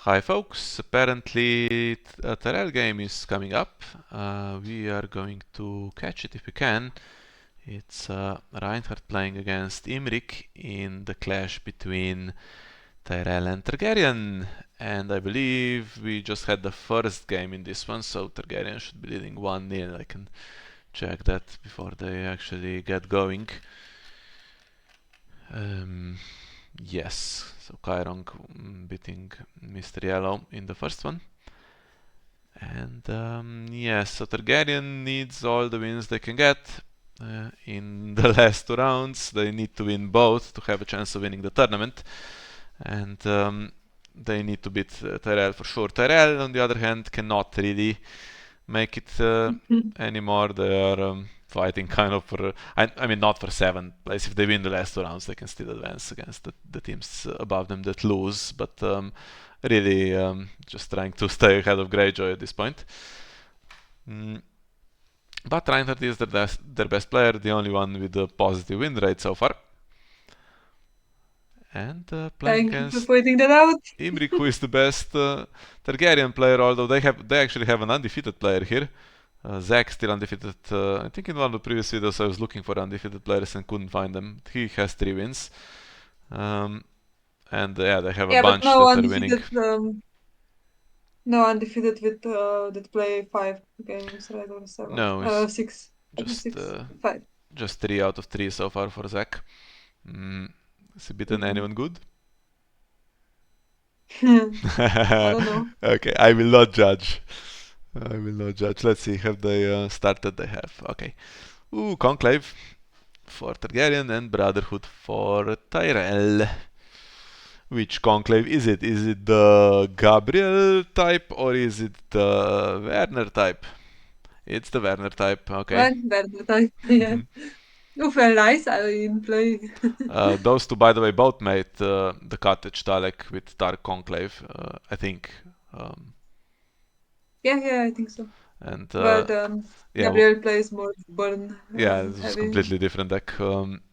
Hi folks, apparently a Tyrell game is coming up. We are going to catch it if we can. It's Reinhard playing against Imrik in the clash between Tyrell and Targaryen. And I believe we just had the first game in this one, so Targaryen should be leading 1-0. I can check that before they actually get going. Yes, so Kairong beating Mr. Yellow in the first one. And yes, so Targaryen needs all the wins they can get in the last two rounds. They need to win both to have a chance of winning the tournament. And they need to beat Tyrell for sure. Tyrell, on the other hand, cannot really make it anymore. They are fighting kind of for, I mean, not for 7th place. If they win the last two rounds, they can still advance against the teams above them that lose. But really just trying to stay ahead of Greyjoy at this point. But Reinhard is their best player, the only one with a positive win rate so far. And playing Thank you for against pointing that out. Imrik, who is the best Targaryen player, although they actually have an undefeated player here. Zach still undefeated. I think in one of the previous videos I was looking for undefeated players and couldn't find them. He has 3 wins. And yeah, they have a Yeah, but bunch that are winning. no undefeated with that play 5 games, right? Or 7. No, it's 6. just 6. 5. just 3 out of 3 so far for Zach. Has he beaten anyone good? I don't know. Okay, I will not judge. I will not judge. Let's see, have they started? They have. Okay. Ooh, Conclave for Targaryen and Brotherhood for Tyrell. Which Conclave is it? Is it the Gabriel type or is it the Werner type? It's the Werner type, okay. Werner type, yeah. Oh, very nice. I didn't play. Those two, by the way, both made the Cottage Dalek with Dark Conclave, I think. Yeah, I think so. And But yeah, Gabriel plays more burn yeah, this was heavy. completely different deck.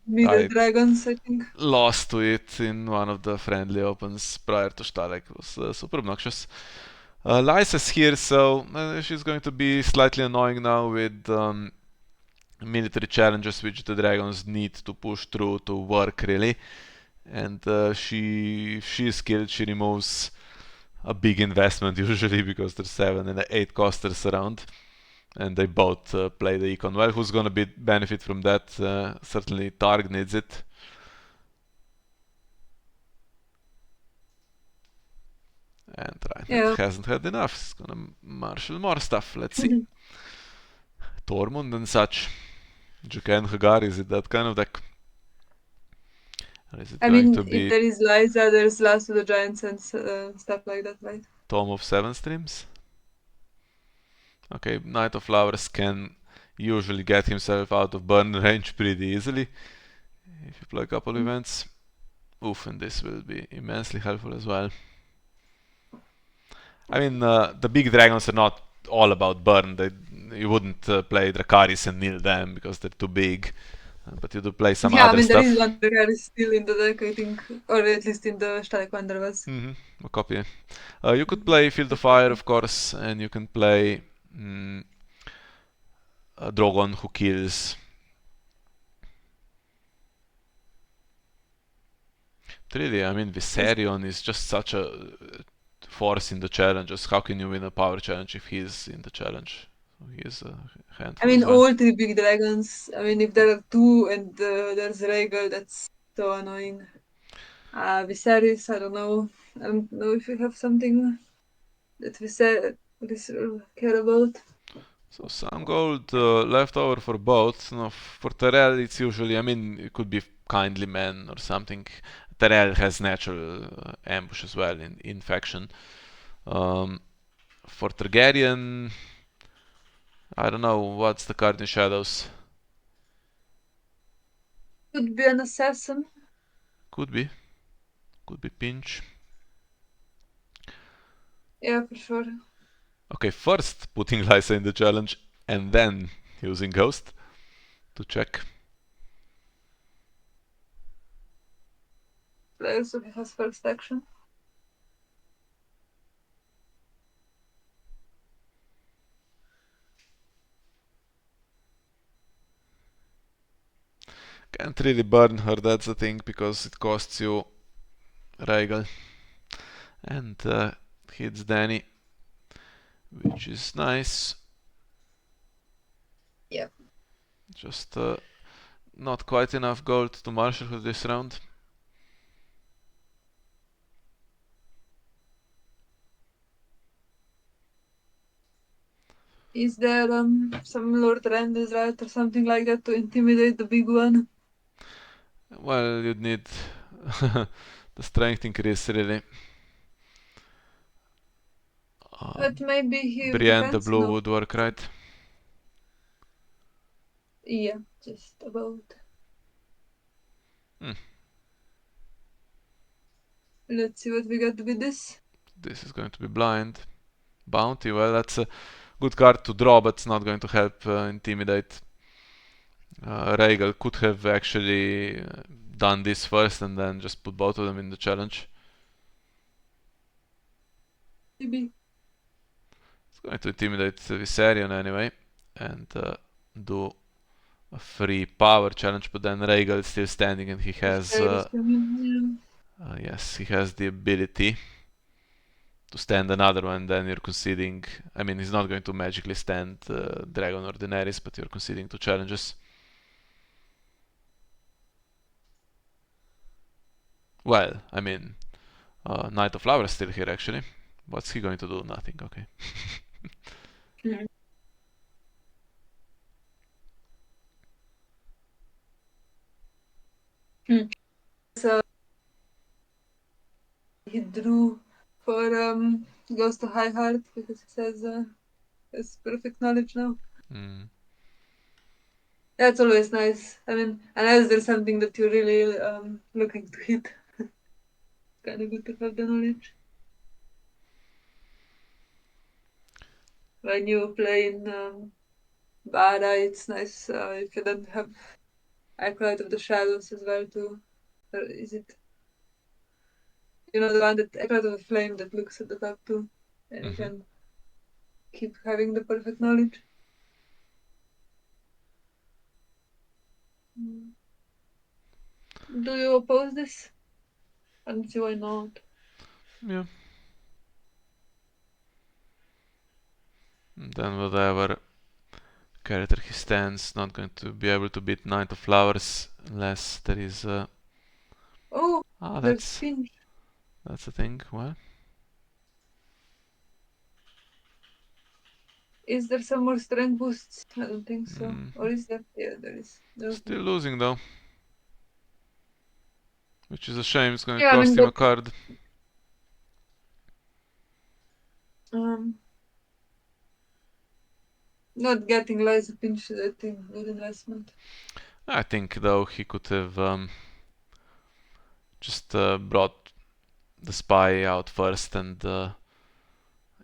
Middle I dragons, I think. lost to it in one of the friendly opens prior to Stalek. It was super obnoxious. Lysa's here, so she's going to be slightly annoying now with military challenges which the dragons need to push through to work really. And she's skilled, she removes a big investment usually because there's 7 and 8 costers around. And they both play the econ well. Who's gonna benefit from that? Certainly Targ needs it. And Reinhardt hasn't had enough. He's gonna marshal more stuff. Let's see. Tormund and such. Jaqen Hagar, is it that kind of deck? Or is it going to be if there is Lysa, there's Last of the Giants and stuff like that, right? Tome of 7 Streams? Okay, Knight of Flowers can usually get himself out of burn range pretty easily if you play a couple events. Oof, and this will be immensely helpful as well. I mean, the big dragons are not all about burn. You wouldn't play Dracarys and kneel them because they're too big. But you do play some other there stuff. is one Dracarys still in the deck, I think. Or at least in the Stalek one there was. A copy. You could play Field of Fire, of course, and you can play a Drogon who kills. Really, I mean, Viserion is just such a force in the challenges. How can you win a power challenge if he's in the challenge? So he is a handful as well. All 3 big dragons. If there are 2 and there's Rhaegar, that's so annoying. Viserys, I don't know. I don't know if you have something that Viserys care about. So some gold left over for both. No, for Tyrell, it's usually, I mean, it could be Kindly Man or something. Tyrell has natural ambush as well in faction. For Targaryen, I don't know, what's the card in Shadows? Could be an assassin. Could be. Could be Pinch. Yeah, for sure. Okay, first putting Lysa in the challenge and then using Ghost to check. Player also has first action. Can't really burn her, that's the thing, because it costs you Regal. And hits Danny, which is nice. Yep. Just not quite enough gold to marshal her this round. Is there some Lord Randall's right or something like that to intimidate the big one? Well, you'd need the strength increase, really. But maybe he Brienne the depends. Blue No. would work, right? Yeah, just about. Hmm. Let's see what we got with this. This is going to be blind. Bounty, well, that's a good card to draw, but it's not going to help intimidate. Rhaegal could have actually done this first and then just put both of them in the challenge. Maybe. It's going to intimidate Viserion anyway and do a free power challenge, but then Rhaegal is still standing and he has yes, he has the ability to stand another one. Then you're conceding. I mean, he's not going to magically stand Dragon or Daenerys, but you're conceding two challenges. Well, I mean, Knight of Flowers still here actually. What's he going to do? Nothing. Okay. Yeah. So he drew for goes to High Heart because he says it's perfect knowledge now. Mm. That's always nice. I mean, unless there's something that you're really looking to hit. Kind of good to have the knowledge. When you play in Bara, it's nice if you don't have Acolyte of the Shadows as well too. Or is it? You know, the one that Acolyte of the Flame that looks at the top too. And you can keep having the perfect knowledge. Do you oppose this? I don't see why not. Yeah. And then whatever character he stands, not going to be able to beat Knight of Flowers unless there is Oh, there's that's Pinch. a thing. Well, Is there some more strength boosts? I don't think so. Or is there? Yeah, there is. Okay. still losing though, which is a shame. It's going to Yeah, I cost mean, him but a card. um, not getting Liza Pinch is, I think, good investment. I think though he could have just brought the spy out first and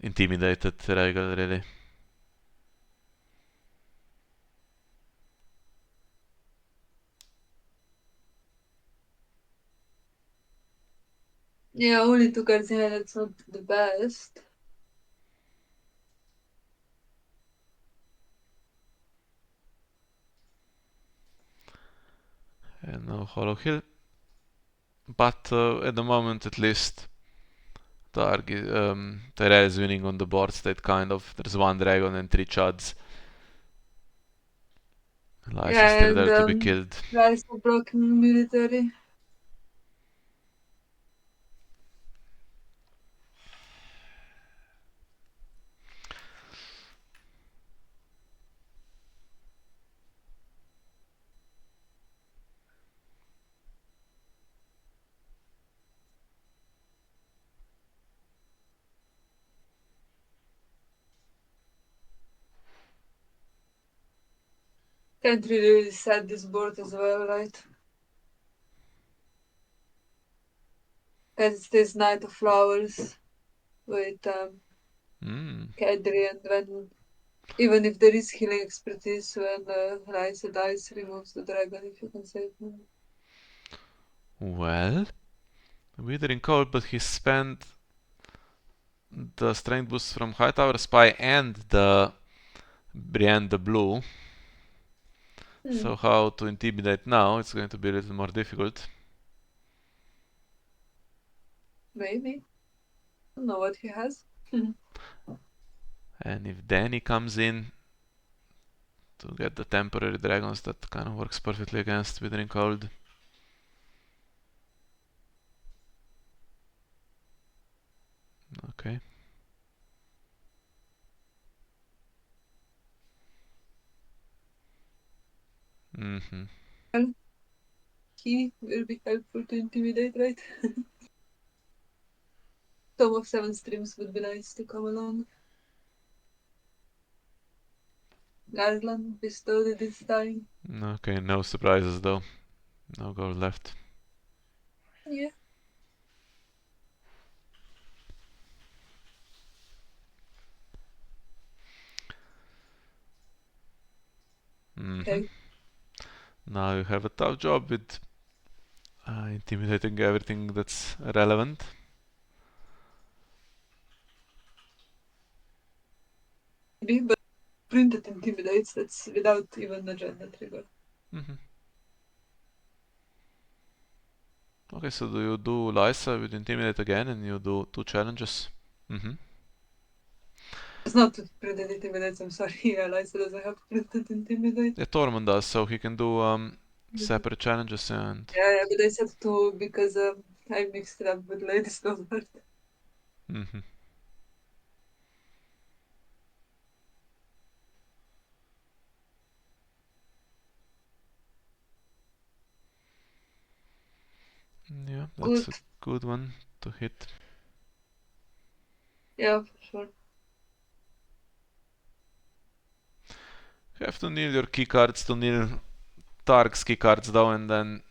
intimidated Rhaegal really. Yeah, only two cards in hand, that's not the best. And now Hollow Hill. But at the moment at least Tyrell is winning on the board state kind of. There's one dragon and three chuds. Lice is Yeah, still there and to be killed. Liza broken military. Can't really set this board as well, right? Because it's this Knight of Flowers with Kadri, and when even if there is healing expertise, when Liza dies, removes the dragon if you can save him. Well, Withering Cold, but he spent the strength boost from Hightower Spy and the Brienne the Blue. So how to intimidate now? It's going to be a little more difficult. Maybe. I don't know what he has. And if Danny comes in to get the temporary dragons, that kind of works perfectly against Withering Cold. Okay. Well, he will be helpful to intimidate, right? Tom of Seven Streams would be nice to come along. Garland bestowed it this time. Okay, no surprises though. No gold left. Yeah. Okay. Now you have a tough job with intimidating everything that's relevant. Maybe, but printed intimidates, that's without even a gender trigger. Okay, so do you do Lysa with Intimidate again and you do 2 challenges? It's not printed intimidates, I'm sorry. Yeah, Lysa doesn't have printed intimidate. Yeah, Tormund does, so he can do separate challenges and... Yeah, but I said two because I mixed it up with Lady Snowbird. Yeah, that's Good. a good one to hit. Yeah, for sure. You have to kneel your key cards to kneel Targ's key cards down and then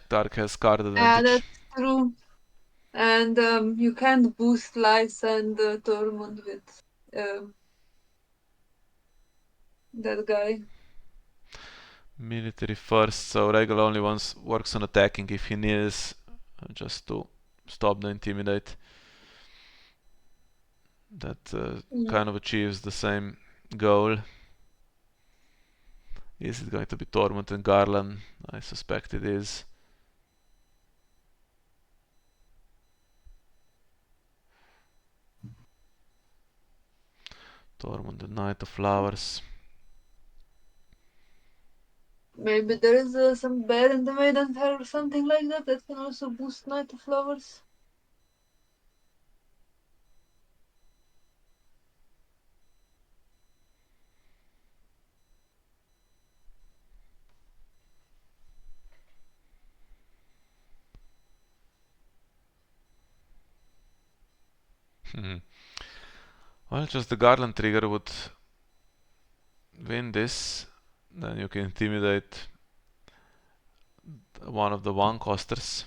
Targ has card Yeah, advantage. that's true. And you can't boost Lysa and Tormund with that guy. Military first, so Regal only once works on attacking if he kneels, just to stop the Intimidate. That kind of achieves the same goal. Is it going to be Tormund and Garland? I suspect it is. Tormund, the Knight of Flowers. Maybe there is some bear in the maiden hair or something like that that can also boost Night of Flowers. Well, just the Garland trigger would win this. Then you can intimidate one of the one costers.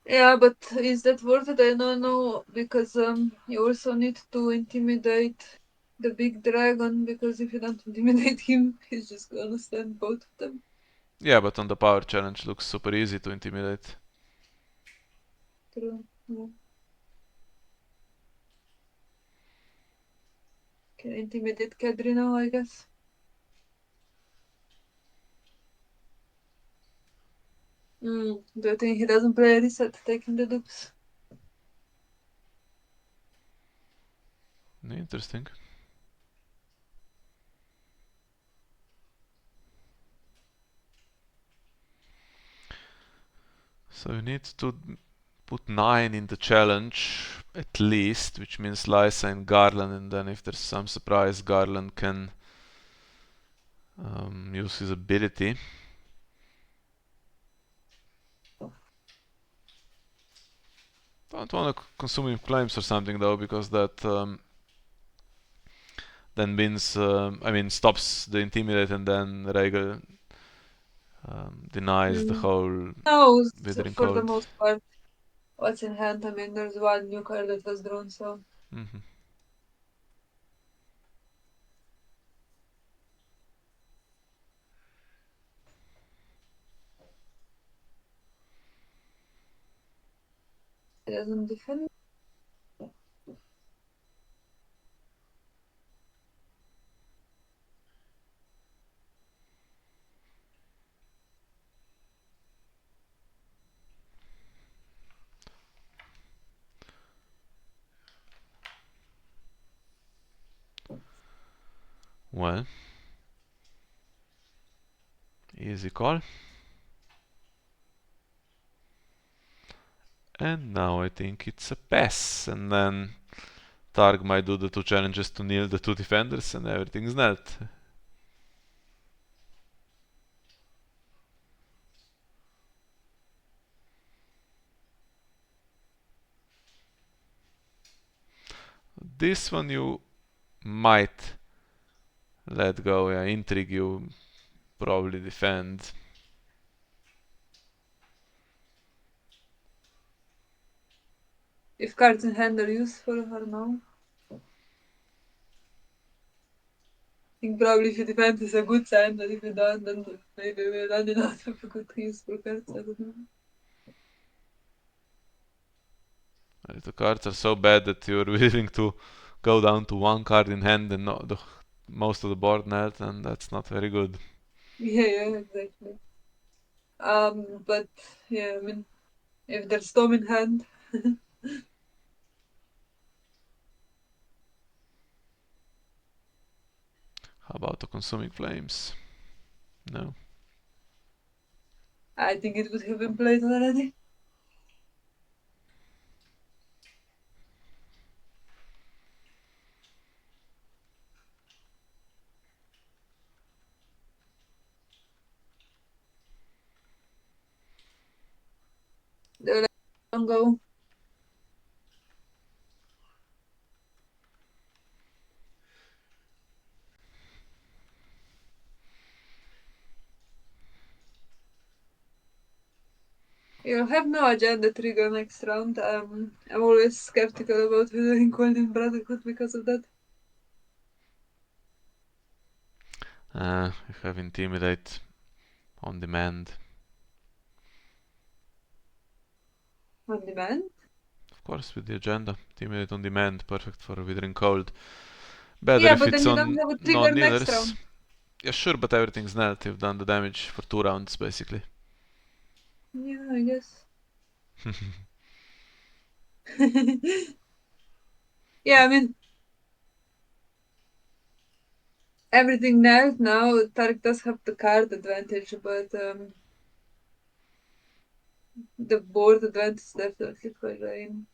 Yeah, but is that worth it? I don't know, because you also need to intimidate the big dragon, because if you don't intimidate him, he's just gonna stand both of them. Yeah, but on the power challenge looks super easy to intimidate. True. Yeah. Can intimidate Kadri now, I guess. Do you think he doesn't play a reset taking the dupes? Interesting. So you need to put 9 in the challenge at least, which means Lysa and Garland, and then if there's some surprise, Garland can use his ability. Don't want to consume claims or something though, because that then means, stops the intimidate, and then Rhaegal denies the whole No, Withering for the Cold. most part. What's in hand? I mean, there's one new card that was drawn, so. It doesn't defend. Well, easy call. And now I think it's a pass, and then Targ might do the 2 challenges to kneel the 2 defenders and everything's knelt. This one you might let go, yeah, intrigue you probably defend. If cards in hand are useful or no. I think probably if you defend is a good sign, but if you don't, then maybe we're running out of good useful cards. I don't know. If the cards are so bad that you're willing to go down to 1 card in hand and not the most of the board net, and that's not very good. Yeah, exactly. But yeah, I mean, if there's Storm in hand, How about the consuming flames? No. I think it would have been played already. They were like, don't go. You'll have no agenda trigger next round. I'm always skeptical about doing Golden Brotherhood because of that. You have Intimidate on demand. On demand? Of course, with the agenda. Intimidate on demand, perfect for Withering Cold. Better Yeah, if but then it's you don't on have a trigger next non-kneelers. round. Yeah, sure, but everything's knelt. You've done the damage for 2 rounds, basically. Yeah, I guess. Yeah, I mean, everything knelt now. Tarek does have the card advantage, but the board advantage is definitely for Rain.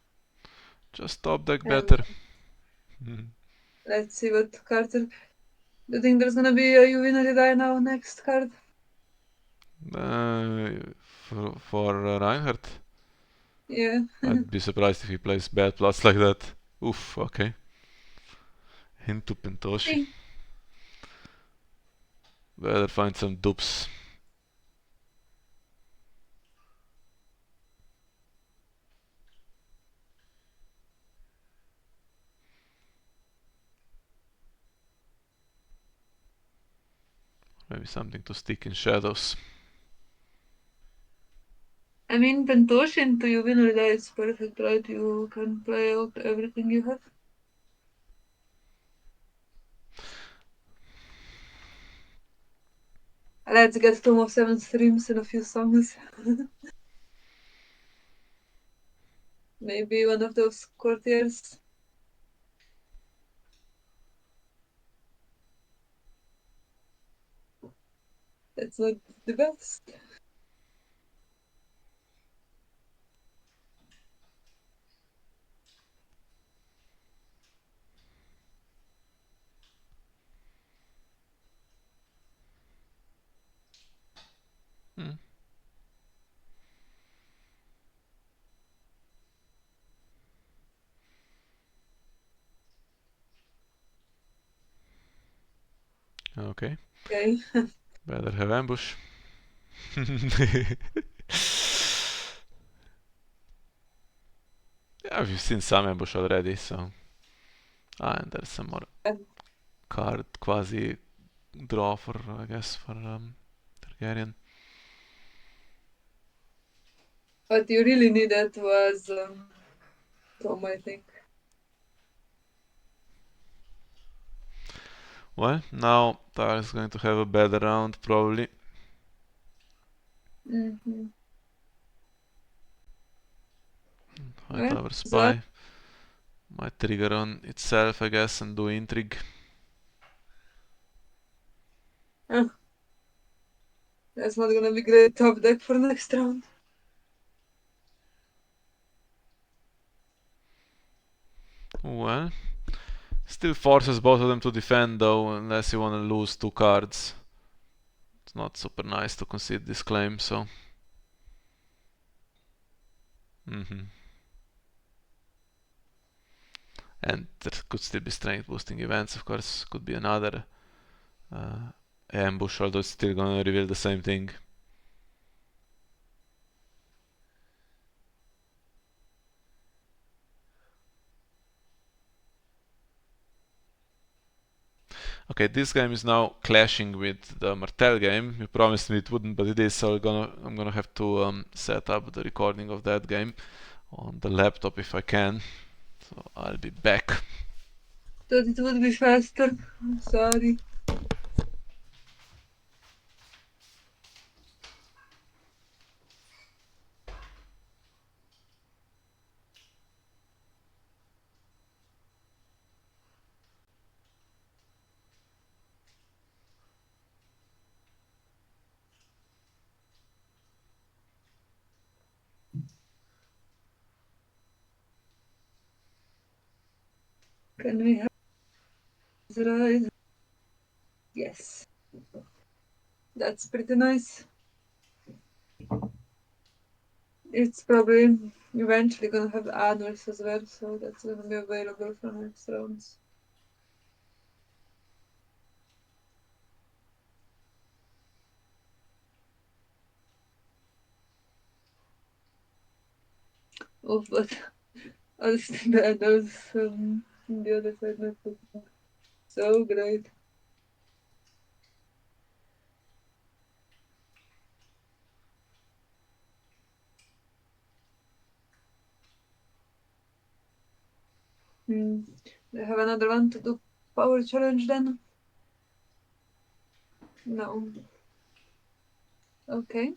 Just top deck And better. let's see what Carter. Do you think there's gonna be a You Win or You Die now next card? For Reinhard, Yeah. I'd be surprised if he plays bad plots like that. Oof, okay. Into Pentoshi. See. Better find some dupes. Maybe something to stick in shadows. I mean, Pentoshi into You Win or You Die is perfect, right? You can play out everything you have. Let's get Tom of Seven Streams and a few songs. Maybe one of those courtiers. That's not the best. Hmm. Okay. Okay. Better have ambush. Yeah, we've seen some ambush already, so. And there's some more And- card quasi draw for, I guess, for Targaryen. What you really needed was Tom, I think. Well, now Tar is going to have a better round, probably. Mm-hmm. Well, Hightower so Spy might trigger on itself, I guess, and do intrigue. That's not gonna be great top deck for next round. Well, still forces both of them to defend though, unless you want to lose 2 cards. It's not super nice to concede this claim, so... And there could still be strength boosting events, of course. Could be another ambush, although it's still gonna reveal the same thing. Okay, this game is now clashing with the Martel game. You promised me it wouldn't, but it is, so I'm gonna have to set up the recording of that game on the laptop if I can. So I'll be back. Thought it would be faster. I'm sorry. Can we have this right? Yes. That's pretty nice. It's probably eventually gonna have honors as well, so that's gonna be available for next rounds. Oh, but honestly, the others on the other side not looking so great. They have another one to do power challenge then? No. Okay.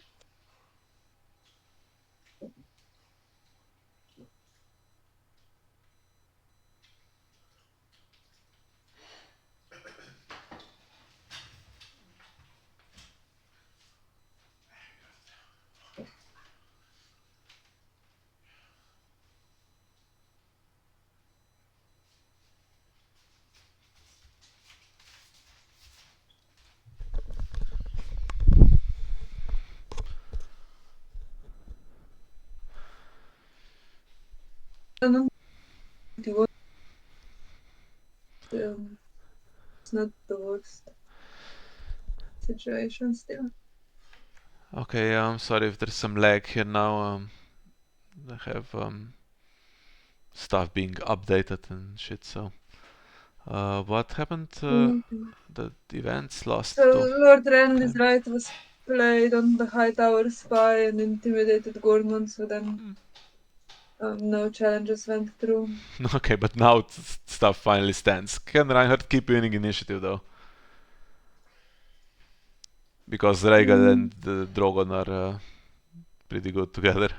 Um, it's not the worst situation still. Okay, I'm sorry if there's some lag here now. I have stuff being updated and shit, so... what happened? The events lost So to... Lord Rand is Okay. right, was played on the high tower spy and intimidated Gorman, so then no challenges went through. Okay, but now stuff finally stands. Can Reinhard keep winning initiative though? Because Rhaegal and Drogon are pretty good together.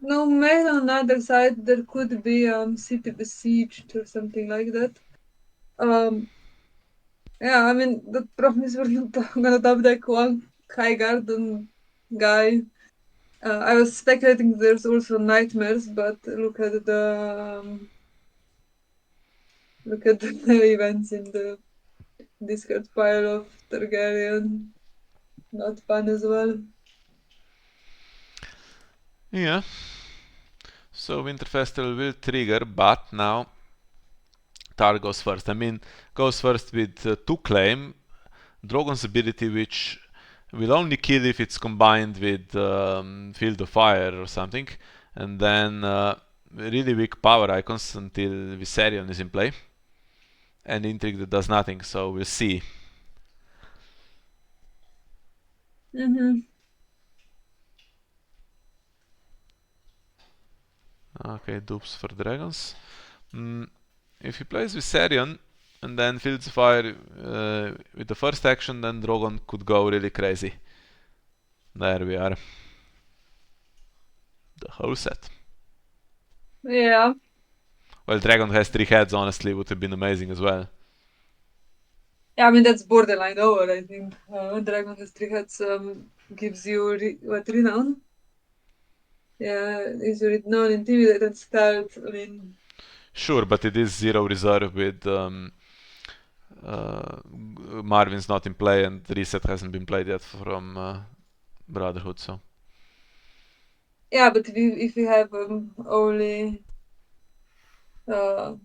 No, maybe on the other side there could be city besieged or something like that. Yeah, I mean the problem is we're not gonna top deck one high garden guy. I was speculating there's also nightmares, but look at the events in the Discord pile of Targaryen. Not fun as well. Yeah. So Winter Festival will trigger, but now Tar goes first. I mean, goes first with 2 claim, Drogon's ability, which will only kill if it's combined with Field of Fire or something, and then really weak power icons until Viserion is in play, and Intrigue that does nothing, so we'll see. Okay, dupes for dragons. If he plays Viserion and then Fields of Fire with the first action, then Drogon could go really crazy. There we are. The whole set. Yeah. Well, Dragon has 3 heads, honestly, would have been amazing as well. Yeah, I mean that's borderline over, I think. Dragon has three heads gives you what renown? Yeah, is renown, intimidate, and stealth. I mean, Sure, but it is zero reserve with Marvin's not in play and reset hasn't been played yet from Brotherhood, so. yeah, but if you have only uh,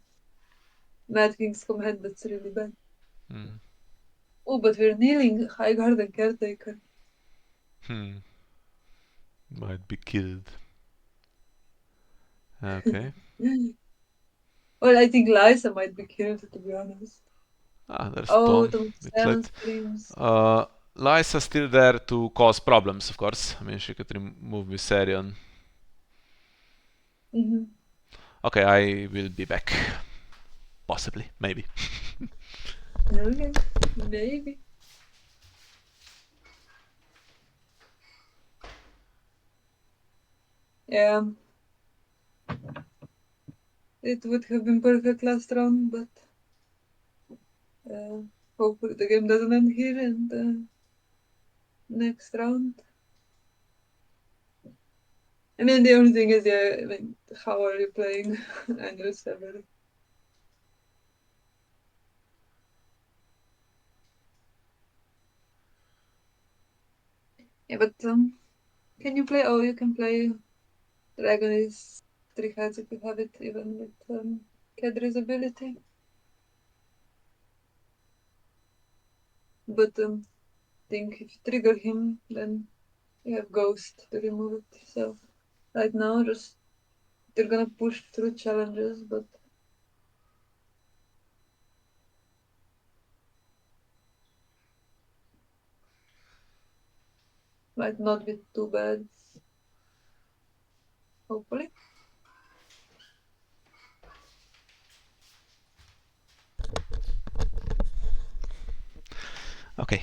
Mad King's command, that's really bad. Hmm. Oh, but we're kneeling High Guard and Caretaker. Hmm. Might be killed. Okay. Well, I think Lysa might be killed, to be honest. Ah, there's Oh, Tom. the Bit Salmon late. Streams. Lysa still there to cause problems, of course. I mean, she could remove Viserion. Mm-hmm. Okay, I will be back. Possibly, maybe. Okay, maybe. Yeah, it would have been perfect last round, but uh, hopefully the game doesn't end here and next round. I mean, the only thing is, yeah, I mean, how are you playing Andrew Sever? Yeah, but can you play? Oh, you can play Dragon is three heads if you have it, even with Kedri's ability. But think if you trigger him, then you have Ghost to remove it. So right now, just they're gonna push through challenges, but might not be too bad. Hopefully. Okay.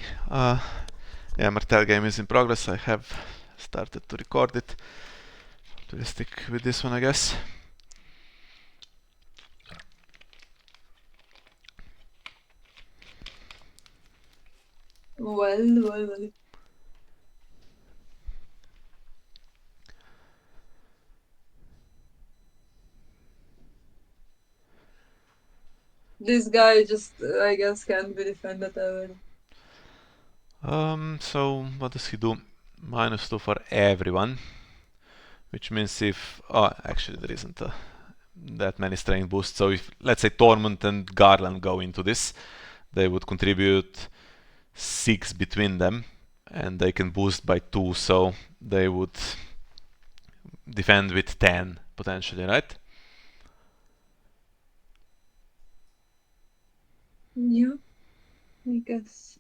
Yeah, Martel game is in progress. I have started to record it. We'll stick with this one, I guess. Well. This guy just, I guess, can't be defended ever. So what does he do? -2 for everyone, which means if actually there isn't that many strength boosts. So if let's say Tormund and Garland go into this, they would contribute 6 between them, and they can boost by 2, so they would defend with 10 potentially, right? Yeah, I guess.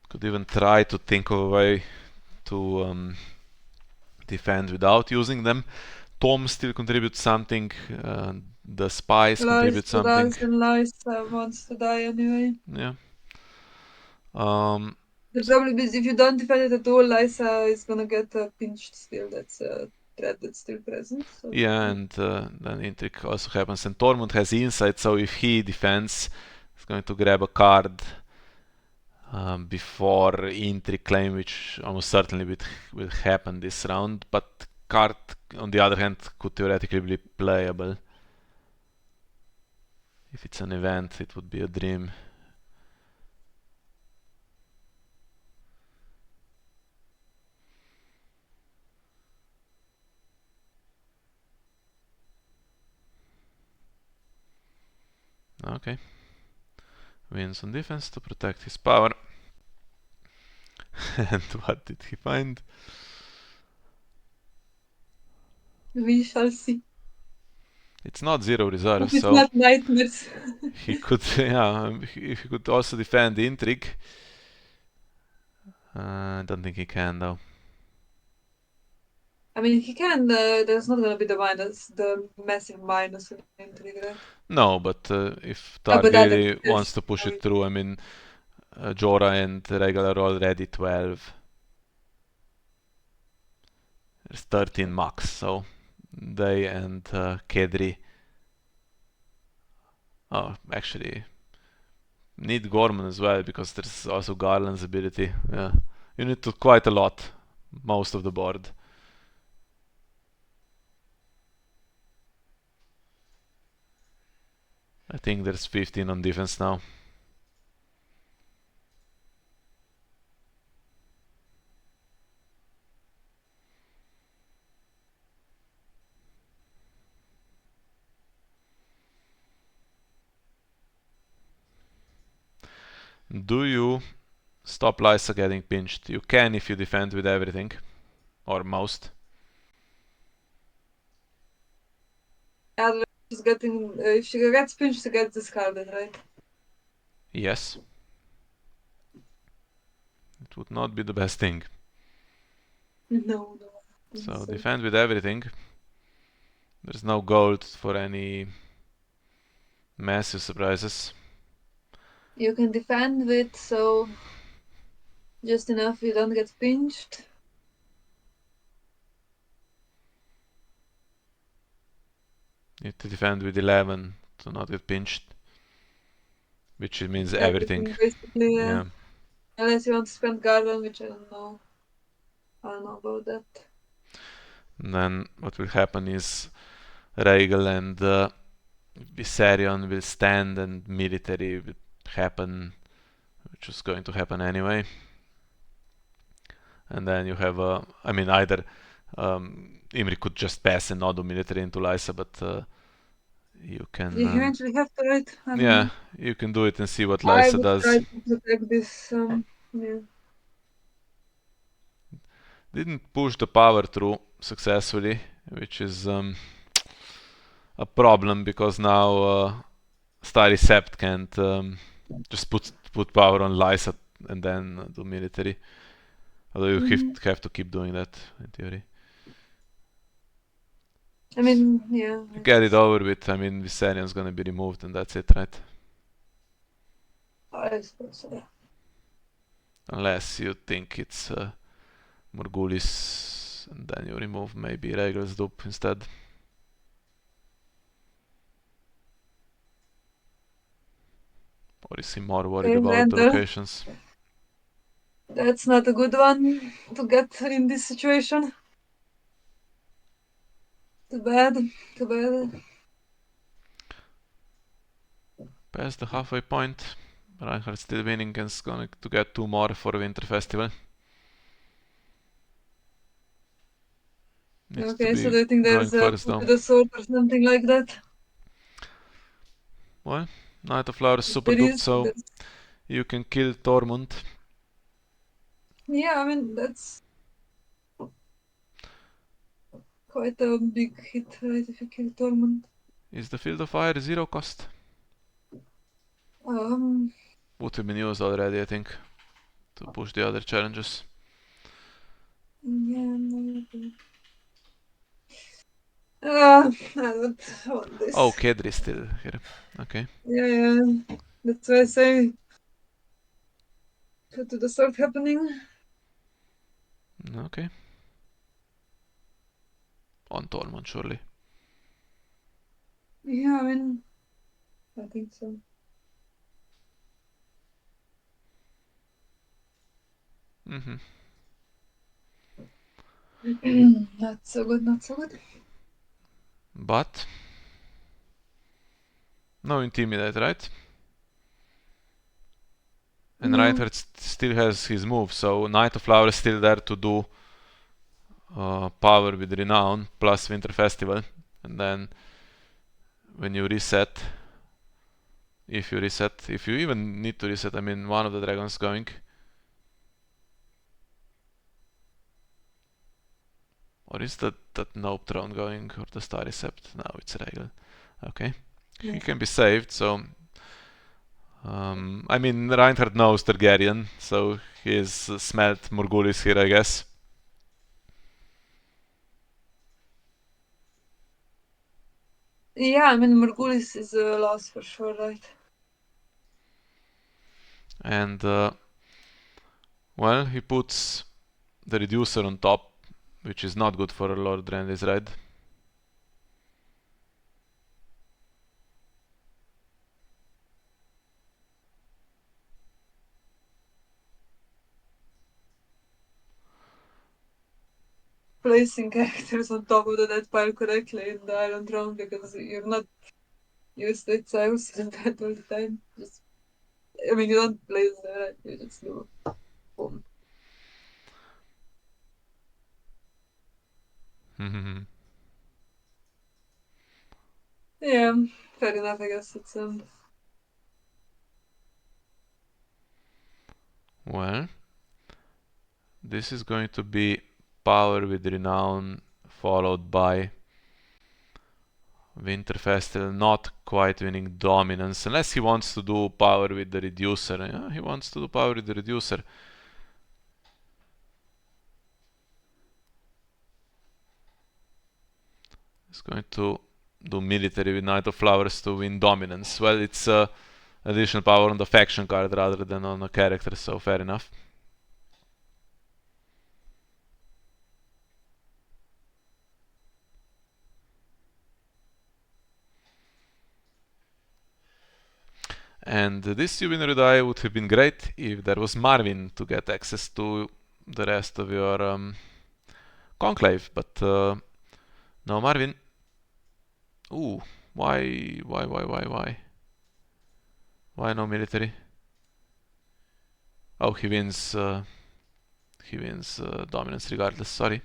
Could even try to think of a way to defend without using them. Tom still contributes something. The spies Lies contribute to something. dies and lies wants to die anyway. Yeah. Um, The problem is if you don't defend it at all, Lysa is gonna get pinched still. That's a threat that's still present. So yeah, and then intrigue also happens. And Tormund has insight, so if he defends, he's going to grab a card before intrigue claim, which almost certainly will happen this round. But card, on the other hand, could theoretically be playable. If it's an event, it would be a dream. Okay. Wins on defense to protect his power. And what did he find? we shall see. It's not zero Hope reserve, it's so not nightmares. he could, yeah, if he could also defend intrigue. I don't think he can though. I mean, he can. There's not gonna be the massive minus in intrigue, right? No, but if Oh, Targ but that really wants there's to push it through, I mean, Jorah and Regular are already 12. There's 13 max, so they and Kedri. Oh, actually, need Gorman as well because there's also Garland's ability. Yeah, you need to quite a lot, most of the board. I think there's 15 on defense now. Do you stop Lysa getting pinched? You can if you defend with everything, or most. Yeah, she's getting, if she gets pinched, she gets discarded, right? Yes. It would not be the best thing. No. So defend with everything. There's no gold for any massive surprises. You can defend with, so just enough you don't get pinched. You need to defend with 11 to not get pinched. Which means everything. Basically, Yeah. Unless you want to spend Garland, which I don't know. I don't know about that. And then what will happen is Rhaegal and Viserion will stand and military will happen, which is going to happen anyway. And then you have I mean either Imri could just pass and not do military into Lysa, but you can You eventually have to, right? I don't yeah, know. you can do it and see what I Lysa would does. try to protect this. Yeah. Didn't push the power through successfully, which is a problem because now Starry Sept can't just put power on Lysa and then do military. Although you have to keep doing that in theory. I mean, yeah. Get it over with. I mean, Viserion's gonna be removed and that's it, right? I suppose so, yeah. Unless you think it's Morghulis and then you remove maybe Rhaegal's dupe instead. Or is he more worried about the locations? That's not a good one to get in this situation. Too bad. Past the halfway point. Reinhard still winning and is going to get 2 more for Winter Festival. Needs Okay, so do you think there's a first coup though. to the sword or something like that? Well, Knight of Flowers is super There duped, is. so you can kill Tormund. Yeah, I mean, that's quite a big hit, right, if you kill Tormund. Is the Field of Fire 0 cost? Would have been used already, I think, to push the other challenges. Yeah, maybe. I don't want this. Oh, Kedri still here. Okay. Yeah. That's why I say coup to the sword happening. Okay. On Tormund, surely. Yeah, I mean, I think so. Mm-hmm. Not so good. But no Intimidate, right? And No. Reinhard still has his move, so Knight of Flowers is still there to do power with Renown plus Winter Festival. And then when you reset, if you even need to reset, I mean, one of the dragons going. Or is that Nope Throne going, or the Starry Sept? No, it's Rhaegal. Okay. Yeah. He can be saved, so I mean, Reinhard knows Targaryen, so he's smelt Morghulis here, I guess. Yeah, I mean, Morghulis is a loss for sure, right? And well, he puts the reducer on top, which is not good for Lord Renly's ride. Placing characters on top of the dead pile correctly in the Iron Throne because you're not used to it, so I was doing that all the time. Just, I mean, you don't place them, right? You just do boom. Yeah, fair enough, I guess. It's Well, this is going to be power with renown followed by Winterfell not quite winning dominance unless he wants to do power with the reducer. Yeah, he wants to do power with the reducer. He's going to do military with Knight of Flowers to win dominance. Well, it's additional power on the faction card rather than on a character, so fair enough. And this Ubin would have been great if there was Marvin to get access to the rest of your Conclave, but no Marvin. Ooh, why? Why no military? Oh, he wins dominance regardless, sorry.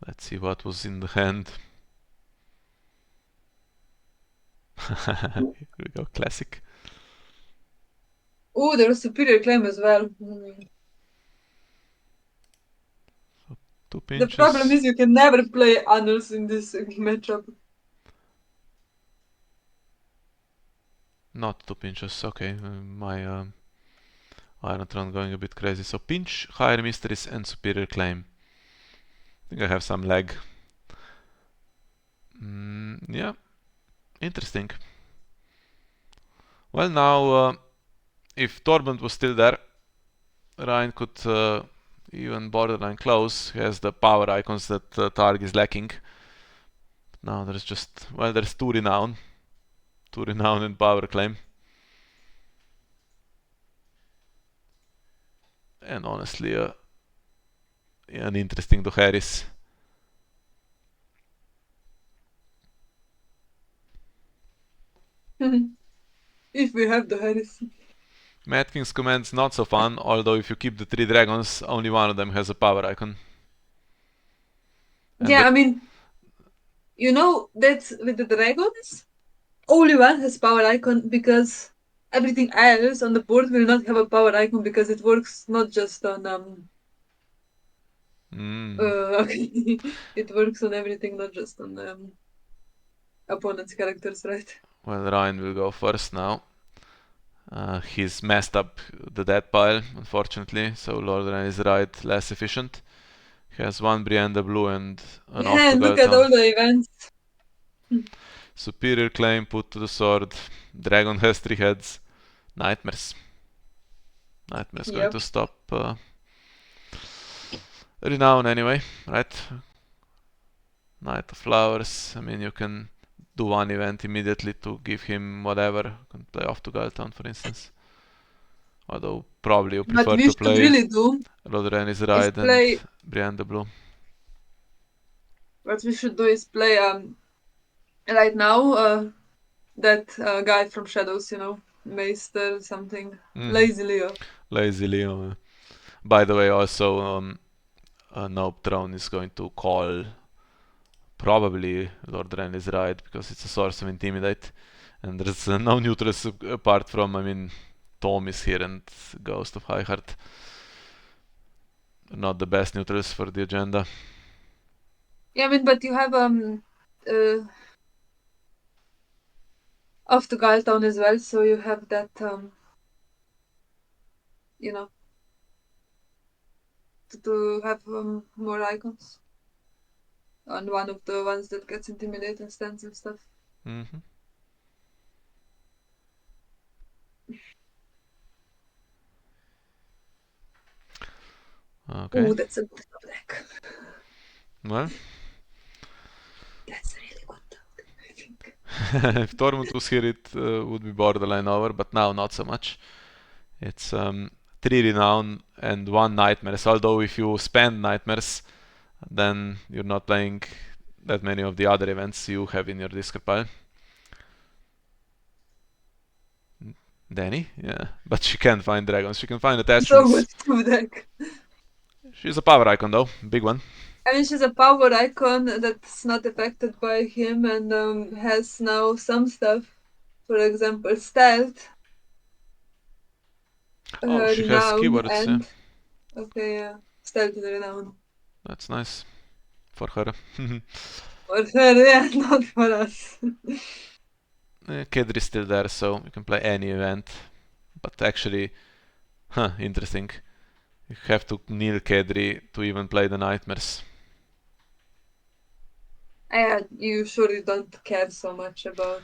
Let's see what was in the hand. Here we go, classic. oh, there was superior claim as well. Two The pinches. problem is you can never play Annals in this matchup. Not two pinches, okay. My Iron Throne going a bit crazy. So pinch, higher mysteries, and superior claim. I think I have some lag. Yeah, interesting. Well, now, if Tormund was still there, Ryan could even borderline close. He has the power icons that Targ is lacking. Now there's just, well, there's two renown and power claim. And honestly, an interesting Dohaeris. If we have the Harris. Mad King's Command's not so fun, although if you keep the 3 dragons, only one of them has a power icon. And Yeah, I mean, you know that with the dragons, only one has power icon because everything else on the board will not have a power icon because it works not just on it works on everything, not just on opponent's characters, right? well, Ryan will go first now. He's messed up the dead pile, unfortunately, so Lord Ryan is right, less efficient. He has one Brienne the Blue and an off Yeah, to and look at Galtown. all the events. Superior claim put to the sword. Dragon has 3 heads. Nightmares. Nightmares going to stop Renown anyway, right? Knight of Flowers. I mean, you can do one event immediately to give him whatever. You can play off to Galtown, for instance. Although probably you What prefer we to should play really do Rodren's is Ride and play. Brienne the Blue. What we should do is play right now that guy from Shadows, you know, Meister something, Lazy Leo. Lazy Leo. By the way, also Nope Throne is going to call probably Lord Renly's Ride because it's a source of Intimidate. And there's no neutrals apart from, I mean, Tom is here and Ghost of High Heart. Not the best neutrals for the agenda. Yeah, I mean, but you have off to Galtown as well, so you have that you know, to have more icons. on one of the ones that gets intimidated and stands and stuff. Mm-hmm. Okay. Ooh, that's a good top deck. Well, That's a really good top deck, I think. if Tormund was here, it would be borderline over, but now not so much. It's 3 renown and 1 nightmares. Although if you spend nightmares, then you're not playing that many of the other events you have in your discard pile. Danny, yeah, but she can't find dragons. She can find So attachments. good top deck. She's a power icon though, big one. I mean, she's a power icon that's not affected by him and has now some stuff. For example, stealth, Oh, she has renown, keywords. Yeah, and okay, yeah, stealth and renown. that's nice for her. For her, yeah, not for us. Kedri's still there, so you can play any event. But actually, interesting. You have to kneel Kedri to even play the nightmares. You surely don't care so much about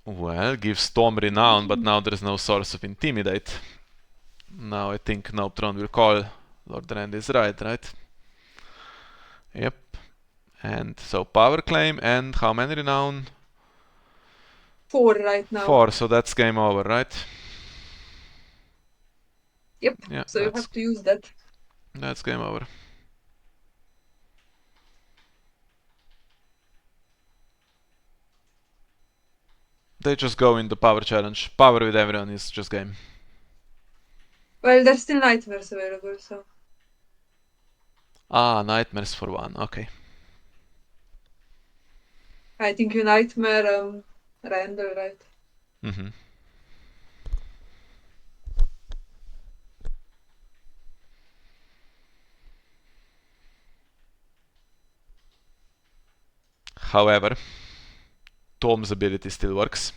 Well, gives Storm renown, but now there's no source of intimidate. Now I think Noptron will call. Lord Rand is right? Yep. And so power claim and how many renown? 4 right now. 4, so that's game over, right? Yep. Yeah, So you have to use that. that's game over. They just go in the power challenge. Power with everyone is just game. Well, there's still nightmares available, so. Ah, nightmares for 1. Okay. I think you nightmare Randall, right? Mm-hmm. However, Tom's ability still works,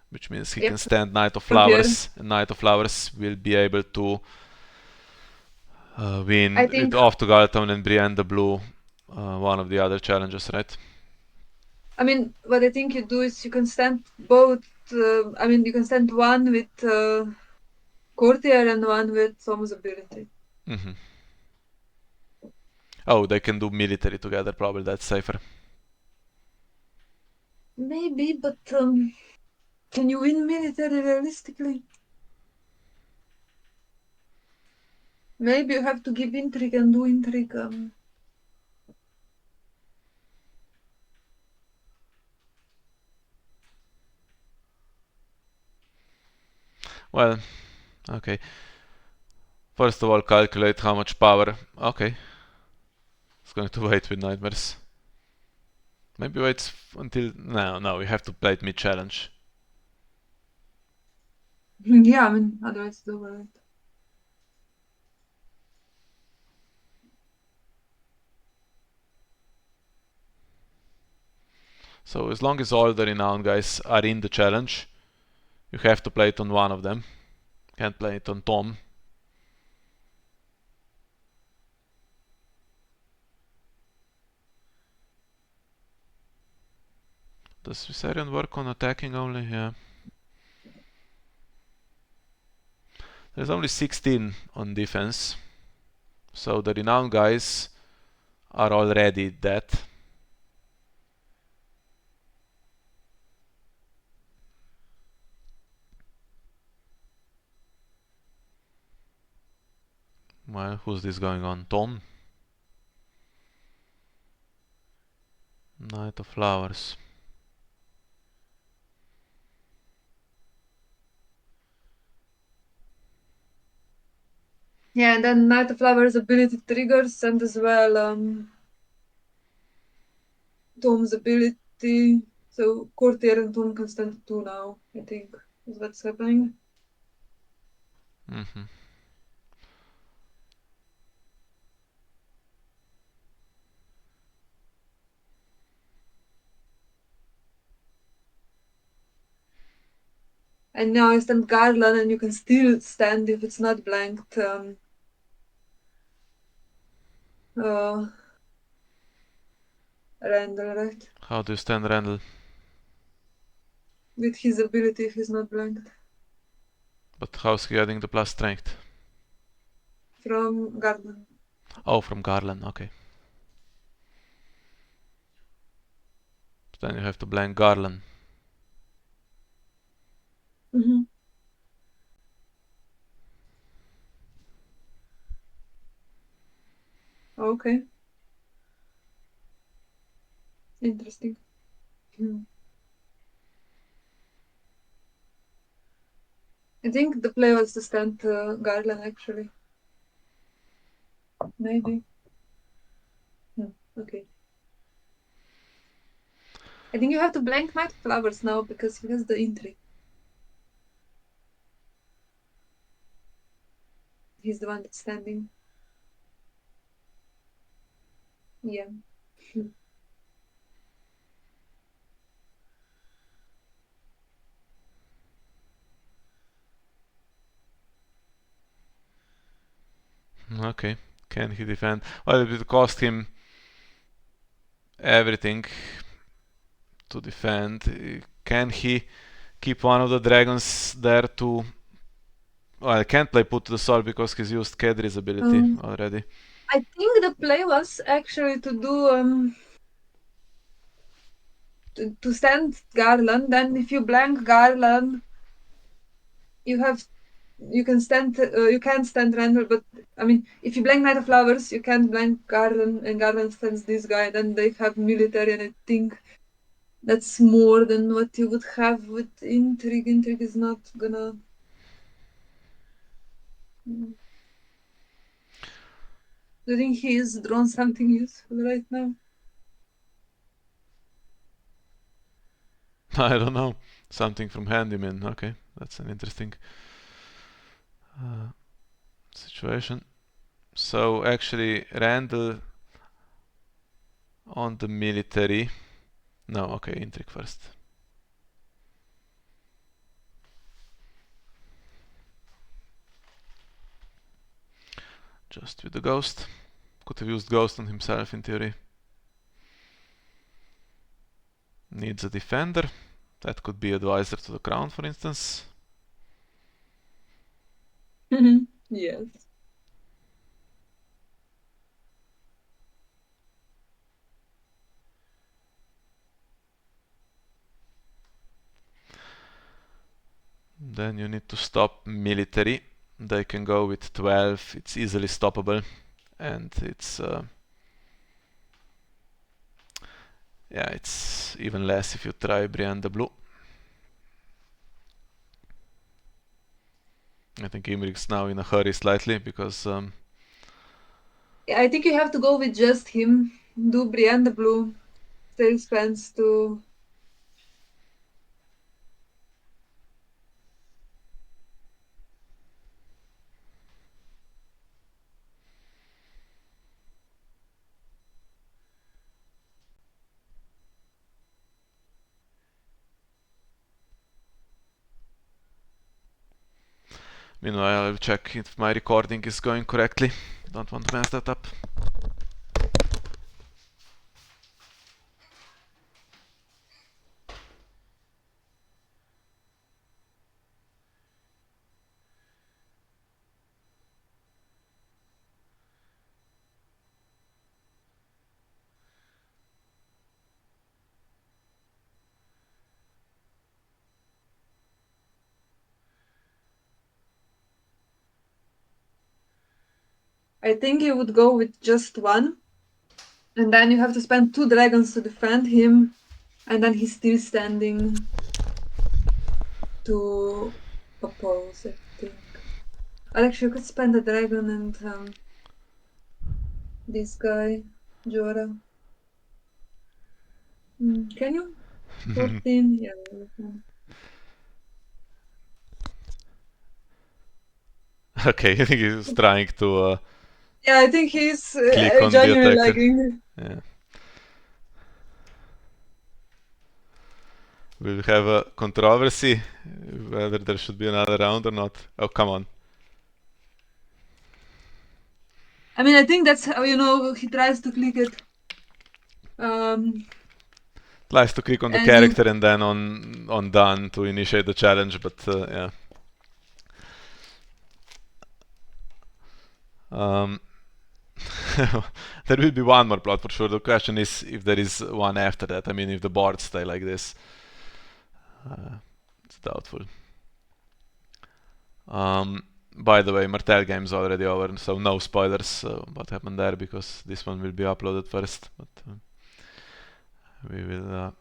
which means he can stand Knight of Flowers, and Knight of Flowers will be able to win it off to Galton and Brienne the Blue, one of the other challenges, right? I mean, what I think you do is you can stand both. You can stand one with Courtier and one with Tom's ability. Mm-hmm. Oh, they can do military together, probably that's safer. Maybe, but can you win military realistically? Maybe you have to give intrigue and do intrigue. Well, okay. First of all, calculate how much power. Okay. It's going to wait with nightmares. Maybe waits until... No, we have to play it mid-challenge. Yeah, I mean, otherwise it's over, right? So as long as all the renowned guys are in the challenge, you have to play it on one of them. Can't play it on Tom. Does Viserion work on attacking only? Yeah. There's only 16 on defense. So the renowned guys are already dead. Well, who's this going on? Tom? Knight of Flowers. Yeah, and then Knight of Flowers ability triggers and as well Tom's ability. So Courtier and Tom can stand 2 now, I think. Is what's happening. Mm-hmm. And now I stand Garland and you can still stand if it's not blanked. Randall, right? How do you stand Randall? With his ability if he's not blanked. But how's he getting the plus strength? From Garden. Oh, from Garland, okay. Then you have to blank Garland. Okay. Interesting. I think the play was to stand Garland actually. Maybe. Okay. I think you have to blank Night Flowers now because he has the intrigue. He's the one that's standing. Yeah. Okay. Can he defend? Well, it will cost him everything to defend. Can he keep one of the dragons there to... Well, I can't play put to the sword because he's used Kedri's ability already. I think the play was actually to do to stand Garland. Then if you blank Garland, you can stand you can't stand Randall. But I mean, if you blank Night of Flowers, you can't blank Garland, and Garland stands this guy. Then they have military, and I think that's more than what you would have with intrigue. Intrigue is not gonna. Do you think he is drawn something useful right now? I don't know. Something from Handyman. Okay, that's an interesting situation. So actually, Randall on the military. No, okay, intrigue first. Just with the ghost. Could have used ghost on himself in theory. Needs a defender. That could be advisor to the crown, for instance. Yes. Then you need to stop military. They can go with 12. It's easily stoppable, and it's yeah, it's even less if you try Brienne the Blue. I think Imrik's now in a hurry slightly because Yeah, I think you have to go with just him. Do Brienne the Blue. Still spends to. meanwhile I'll check if my recording is going correctly. Don't want to mess that up. I think you would go with just one. And then you have to spend 2 dragons to defend him. And then he's still standing to oppose, I think. Or actually, you could spend a dragon and this guy, Jorah. Can you? 14? Yeah, you can. Okay, I think he's trying to Yeah, I think he's click on the genuinely attacker. liking. Yeah. We'll have a controversy whether there should be another round or not. Oh, come on. I mean, I think that's how he tries to click it. Likes to click on the And you, character and then on done to initiate the challenge, but yeah. Um, there will be one more plot for sure. The question is if there is one after that. I mean, if the boards stay like this, it's doubtful. By the way, Martell game's already over, so no spoilers what happened there because this one will be uploaded first. But we will,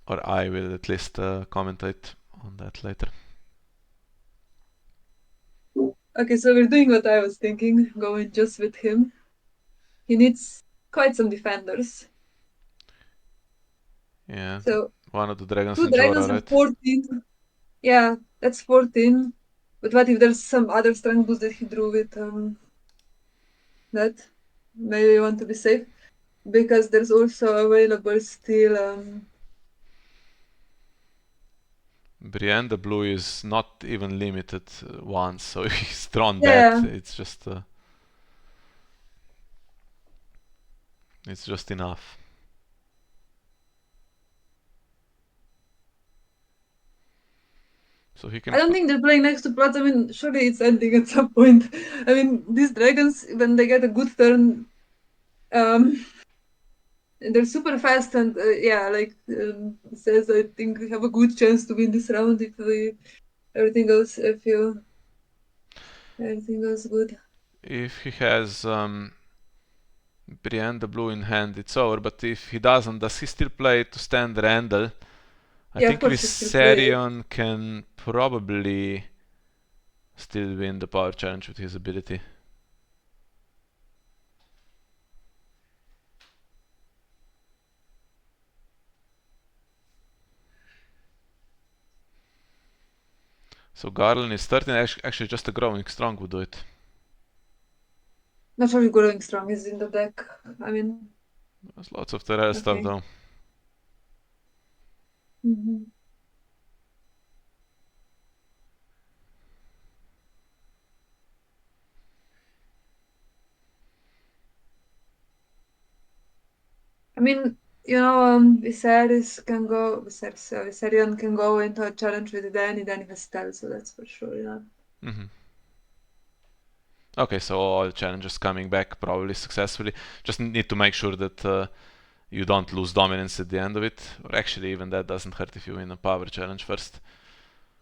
or I will at least commentate on that later. okay, so we're doing what I was thinking, going just with him. He needs quite some defenders. Yeah, So one of the dragons two in Jorah, dragons are right? 14. Yeah, that's 14. But what if there's some other strength boost that he drew with that? Maybe you want to be safe. Because there's also available still Brienne the Blue is not even limited once, so he's drawn that. yeah. It's just enough. So he I can. don't think they're playing next to plots. I mean, surely it's ending at some point. I mean, these dragons, when they get a good turn, they're super fast and yeah, like it says, I think we have a good chance to win this round if everything goes if you everything goes good. If he has Brienne the Blue in hand, it's over. But if he doesn't, does he still play to stand Randall? I Yeah, of think course you still play it. Viserion can probably still win the power challenge with his ability. So Garland is 13. Actually, just a growing strong would do it. Not sure if growing strong is in the deck. I mean, There's lots of Tyrell stuff okay. though. Mhm. I mean, Viserion can go into a challenge with Danny has stealth, so that's for sure, yeah. Hmm. Okay, so all challenges coming back probably successfully. Just need to make sure that you don't lose dominance at the end of it. Or actually, even that doesn't hurt if you win a power challenge first.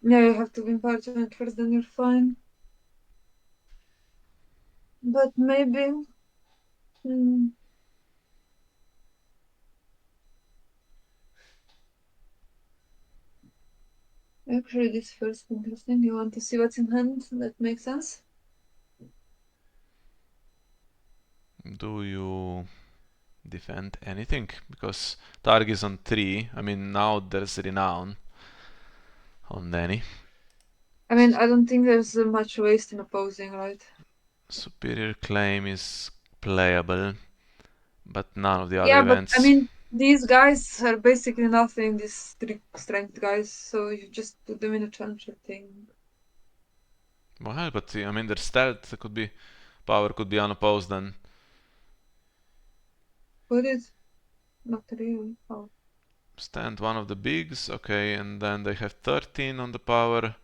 Yeah, you have to win power challenge first, then you're fine. But maybe. Hmm, actually, this first interesting. You want to see what's in hand? That makes sense. Do you defend anything? Because Targ is on 3. I mean, now there's Renown on Danny. I mean, I don't think there's much waste in opposing, right? Superior Claim is playable, but none of the other Yeah, but I events. mean, these guys are basically nothing, these three strength guys, so you just put them in a challenge, I think. Well, but I mean, their stealth could be. Power could be unopposed then. Put it? Not really. Oh. Stand one of the bigs, okay, and then they have 13 on the power.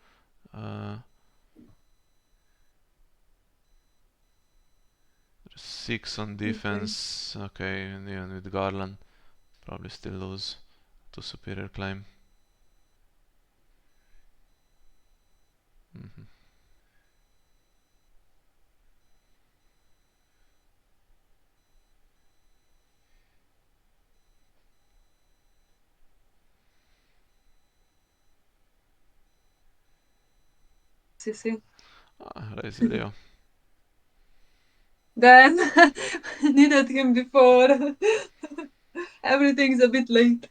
Uh, 6 on Okay. defense, okay, and even with Garland, probably still lose to Superior Claim. Mm-hmm. See. Resilio. Then needed him before. Everything's a bit late.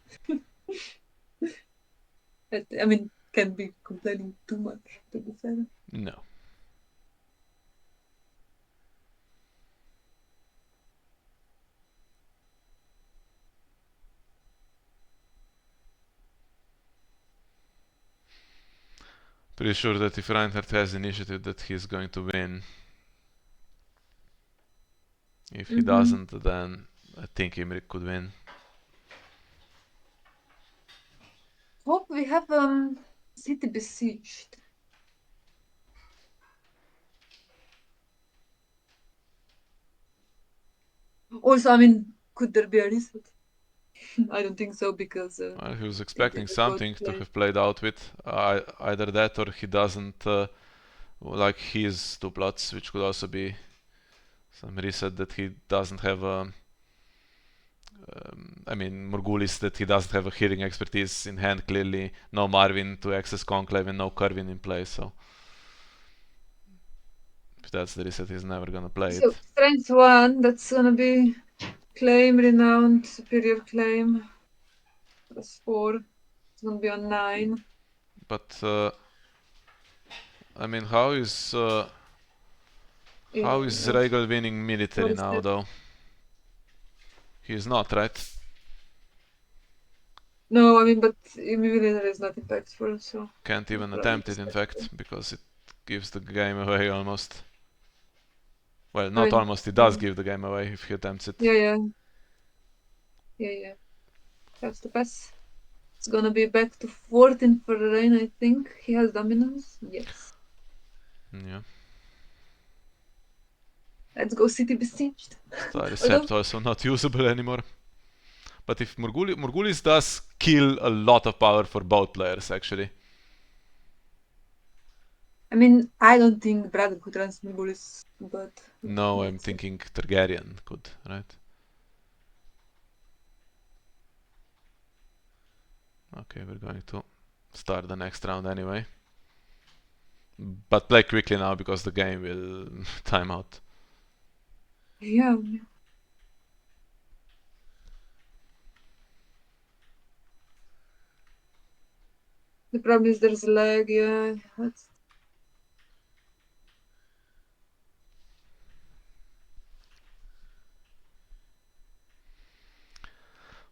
I mean, can be complaining too much, to be fair. No. Pretty sure that if Reinhard has initiative that he's going to win. If he Mm-hmm. doesn't, then I think Imrik could win. Hope we have city besieged. Also, I mean, could there be a reset? I don't think so because Well, he was they expecting didn't go to something to play. have played out with. Either that or he doesn't like his two plots, which could also be some reset that he doesn't have I mean, Morgulis that he doesn't have a healing expertise in hand clearly. No Marvin to access Conclave and no Kervin in play, so if that's the reset, he's never gonna play So it. strength 1, that's gonna be claim, renowned, superior claim, plus 4. It's gonna be on 9. But I mean, how is Yeah, Regal winning what military is now that? though? He's not, right? No, I mean, but military is not impactful, so Can't I'll even probably attempt it just in have to. fact, because it gives the game away almost. Well, I not mean, almost, it does give the game away if he attempts it. yeah. Has to pass. It's gonna be back to 14 for Rain, I think. He has dominance. Yes. Yeah. Let's go city besieged. Star Although, Recept also not usable anymore. But if Morgulis does kill a lot of power for both players actually. I mean, I don't think Brotherhood runs Morgulis, but No, I'm let's see. thinking Targaryen could, right? Okay, we're going to start the next round anyway. But play quickly now because the game will time out. Yeah. The problem is there's lag, yeah. That's...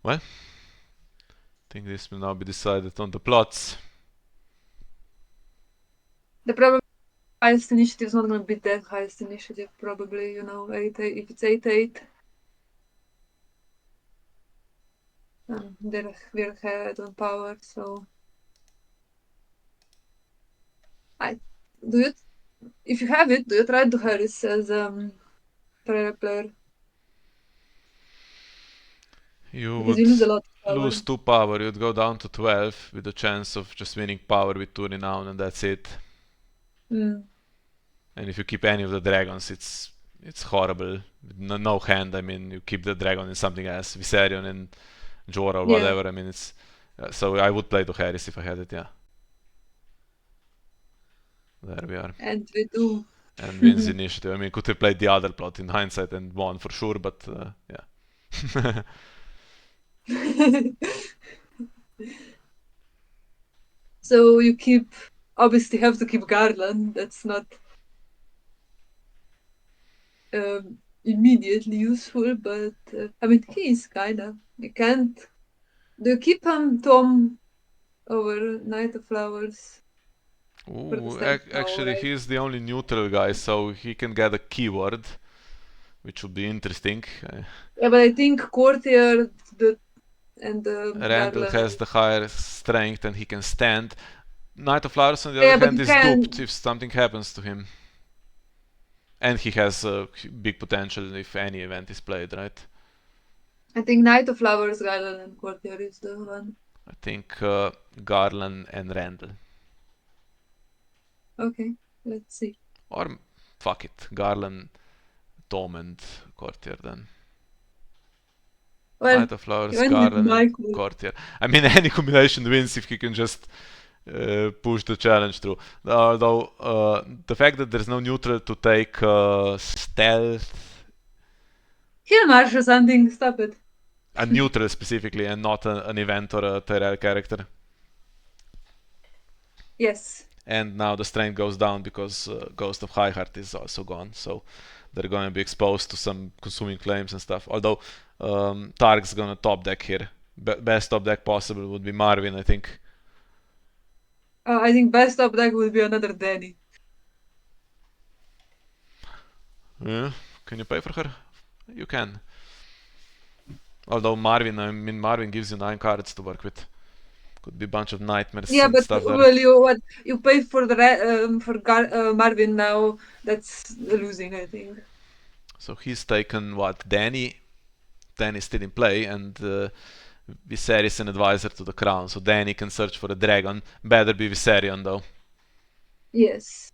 Well, I think this will now be decided on the plots. The problem highest initiative is not gonna be that highest initiative, probably, 8, 8 if it's 8-8. We're ahead on power, so I do you if you have it, do you try to Harris as prayer player? You Because would you lose a lot of power. lose 2 power, you'd go down to 12 with a chance of just winning power with 2 renown and that's it. Mm. And if you keep any of the dragons, it's horrible. No hand, I mean, you keep the dragon in something else, Viserion and Jorah or Yeah, whatever. I mean, it's so I would play to Harris if I had it. Yeah, there we are. and we do. And wins the initiative. I mean, could have played the other plot in hindsight and won for sure, but yeah. So you keep obviously have to keep Garland. That's not immediately useful, but I mean he is kinda. You can't. Do you keep Tom over Night of Flowers for the Ooh, strength? No, actually, right? he's the only neutral guy, so he can get a keyword, which would be interesting. Yeah, but I think Courtier and Randall Garland. has the higher strength and he can stand. Knight of Flowers, on the other Yeah, but hand, you is duped can. if something happens to him. And he has big potential if any event is played, right? I think Night of Flowers, Garland, and Courtier is the one. I think Garland and Randall. Okay, let's see. Or fuck it, Garland, Tom, and Courtier then. Well, Knight of you Flowers, went with Garland, and Michael. Courtier. I mean, any combination wins if he can just push the challenge through. Although the fact that there's no neutral to take stealth, Kill Marsh or something. Stop it. a neutral specifically, and not an event or a Tyrell character. Yes. And now the strength goes down because Ghost of Highheart is also gone, so they're going to be exposed to some consuming flames and stuff. Although Targ's going to top deck here. Best top deck possible would be Marvin, I think. I think best up deck would be another Danny. Yeah. Can you pay for her? You can. Although Marvin, I mean, Marvin gives you 9 cards to work with. Could be a bunch of nightmares Yeah, and but stuff there. well, you pay for the Marvin now. That's losing, I think. So he's taken what? Dany. Dany's still in play, and Viserys an advisor to the crown. So Dany can search for a dragon. Better be Viserion though. Yes.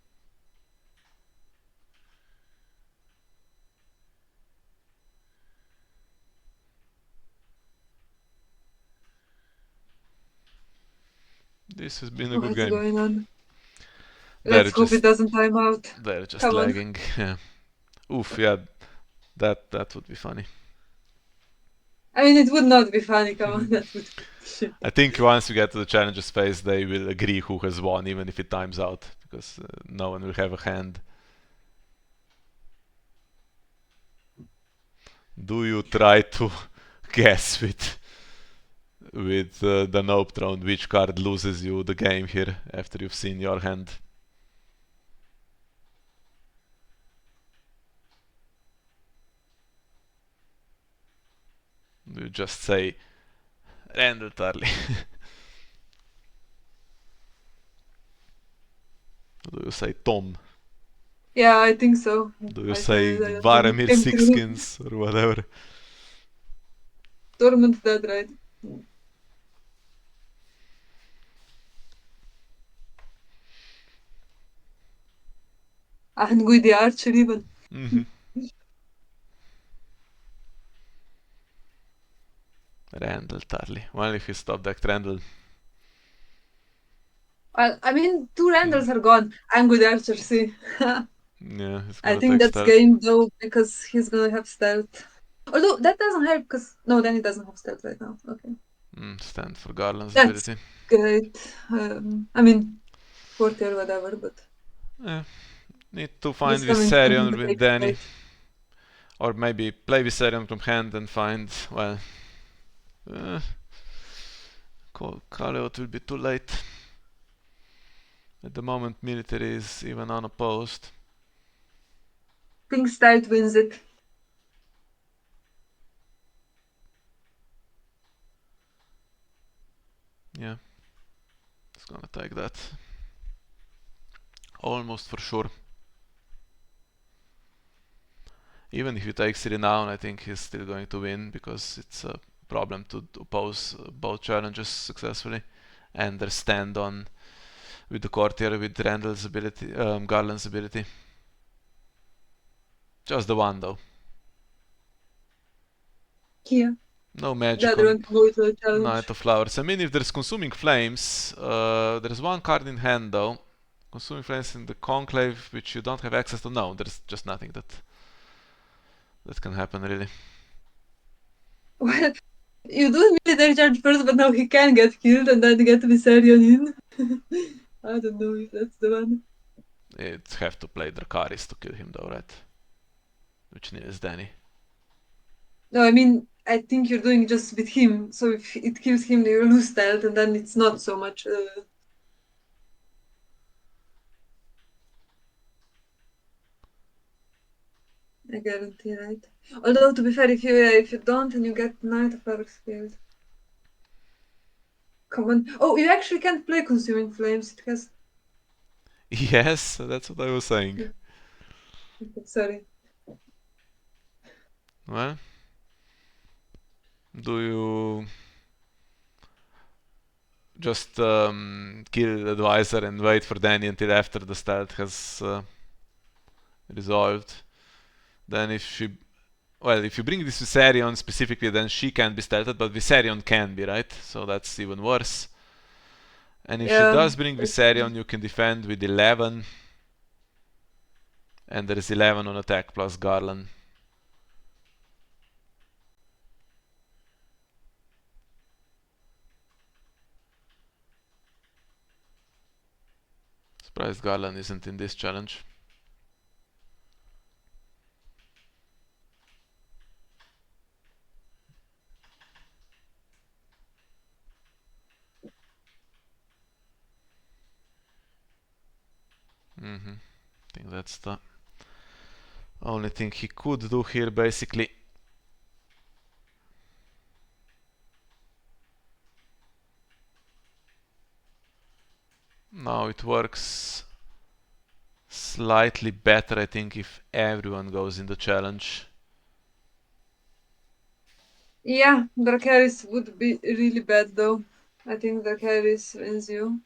This has been a good What's game. going on? They're Let's hope it just doesn't time out. they're just Come on. lagging. Yeah. Oof. Yeah. That would be funny. I mean, it would not be funny. Come on, that would be shit. I think once we get to the challenges phase, they will agree who has won, even if it times out, because no one will have a hand. Do you try to guess with the Nope Throne which card loses you the game here after you've seen your hand? Do you just say Randall Tarly? Do you say Tom? Yeah, I think so. Do you I said say it. Varamir Came through. Sixskins or whatever? Torment dead, right? And with the archer even. Mm-hmm. Randall Tarly. Well, if you stop that Randall. Well, I mean, two Randalls are gone. And with the archer, see. Yeah, it's I gonna think take that's stealth. game though because he's gonna have stealth. Although that doesn't help because no, then he doesn't have stealth right now. Okay, Stand for Garland's that's ability. great. I mean, 40 or whatever, but Yeah. Need to find just having something Viserion to with take the Dany. fight. Or maybe play Viserion from hand and find, well, uh, Kaleot will be too late. At the moment, military is even unopposed. Think stealth wins it. Yeah, it's gonna take that. Almost for sure. Even if you take Renown, I think he's still going to win because it's a problem to oppose both challenges successfully. And their stand on with the courtier with Randall's ability, Garland's ability. Just the one though. Yeah, No the magic other on one can go to the Knight challenge. of Flowers. I mean, if there's Consuming Flames, there's one card in hand though. Consuming Flames in the Conclave, which you don't have access to. No, there's just nothing that can happen really. Well, you do military charge first, but now he can get killed and then get Viserion in. I don't know if that's the one. It have to play Dracarys to kill him though, right? Which needs Danny. No, I mean, I think you're doing just with him. So if it kills him, you lose stealth, and then it's not so much. I guarantee, right? Although to be fair, if you don't and you get Knight of Battlefield, come on. Oh, you actually can't play Consuming Flames. It has. Yes, that's what I was saying. Okay, sorry. Well, do you just kill the advisor and wait for Danny until after the stealth has resolved? Then if you bring this Viserion specifically, then she can't be stealthed, but Viserion can be, right? So that's even worse. And if she Yeah. does bring Viserion, you can defend with 11. And there is 11 on attack plus Garland. Surprised Garland isn't in this challenge. I think that's the only thing he could do here, basically. now it works slightly better, I think, if everyone goes in the challenge. Yeah, Dracarys would be really bad though. I think Dracarys wins you.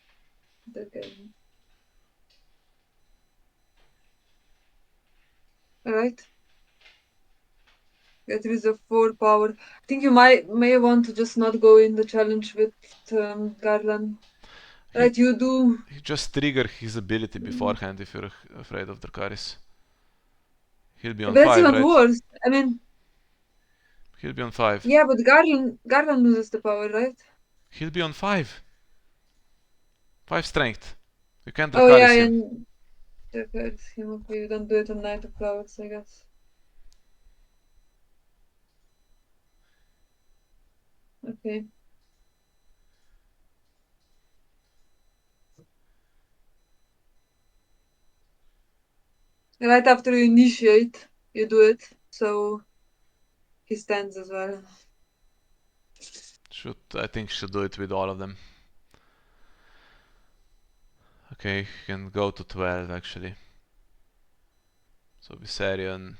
Alright. Get rid of 4 power. I think you may want to just not go in the challenge with Garland. He, Right, you do. he just trigger his ability beforehand if you're afraid of Dracarys. He'll be on But that's 5, even right? worse. I mean, He'll be on 5. yeah, but Garland loses the power, right? He'll be on 5. 5 strength. You can't Oh yeah, Dracarys him. and Dracarys him. Okay, you don't do it on Knight of Flowers, I guess. Okay. Right after you initiate, you do it. So he stands as well. I think should do it with all of them. Okay, you can go to 12 actually. So Viserion,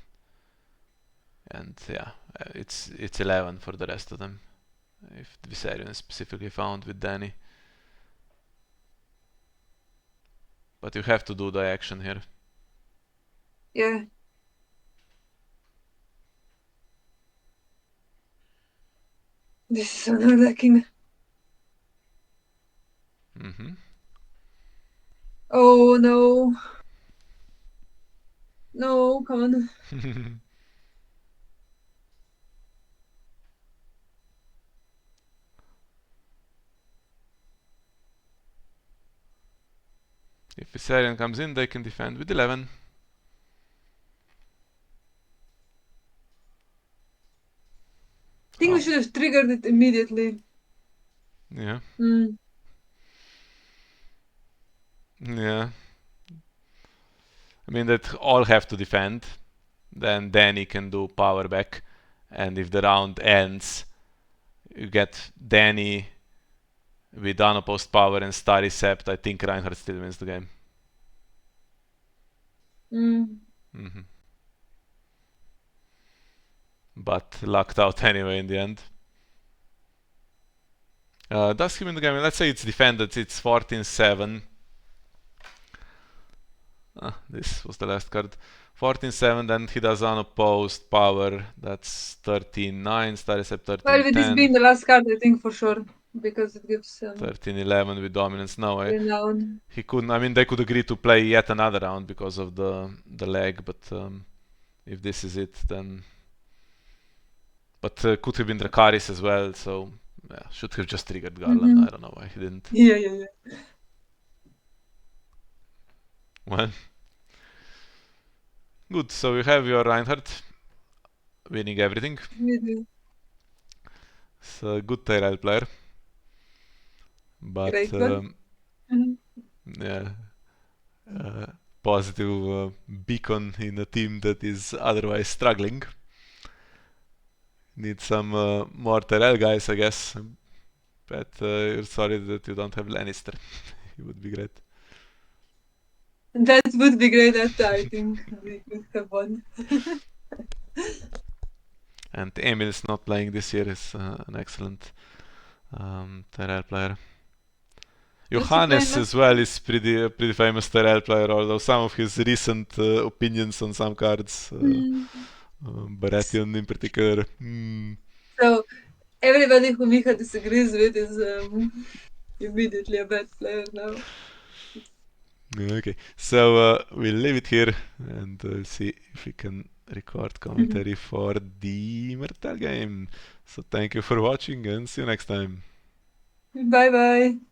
and yeah, it's 11 for the rest of them. If Viserion is specifically found with Dany. But you have to do the action here. Yeah. This is so nerve-wracking. Mm-hmm. Oh no. No, come on. If Viserion comes in, they can defend with 11. I think we Oh, should have triggered it immediately. yeah. Hmm. Yeah. I mean, that all have to defend. Then Dany can do power back. And if the round ends, you get Dany with unopposed power and Starry Sept. I think Reinhard still wins the game. Mm-hmm. But locked out anyway in the end. Does he win the game? Let's say it's defended. It's 14-7. This was the last card. 14-7, then he does unopposed power. That's 13-9. Starry Sept Well, with this 13-10. being the last card, I think for sure. Because it gives 13-11 with dominance. No, renown. he couldn't. I mean, they could agree to play yet another round because of the lag, but if this is it, then. But could have been Dracarys as well, so yeah, should have just triggered Garland. I don't know why he didn't. Yeah, yeah, yeah. Well, good. So you have your Reinhardt winning everything. It's a good Tyrell player, but Great one. yeah, uh, positive beacon in a team that is otherwise struggling. Need some more Tyrell guys, I guess. But you're sorry that you don't have Lannister. He would be great. That would be great. That I think we could have won. And Emil's not playing this year. Is an excellent Tyrell player. Was he playing Johannes last? as well is pretty famous Tyrell player, although some of his recent opinions on some cards, Baratheon in particular. So everybody who Mika disagrees with is immediately a bad player now. Okay, so we'll leave it here and see if we can record commentary for the Immortal game. So thank you for watching and see you next time. Bye bye.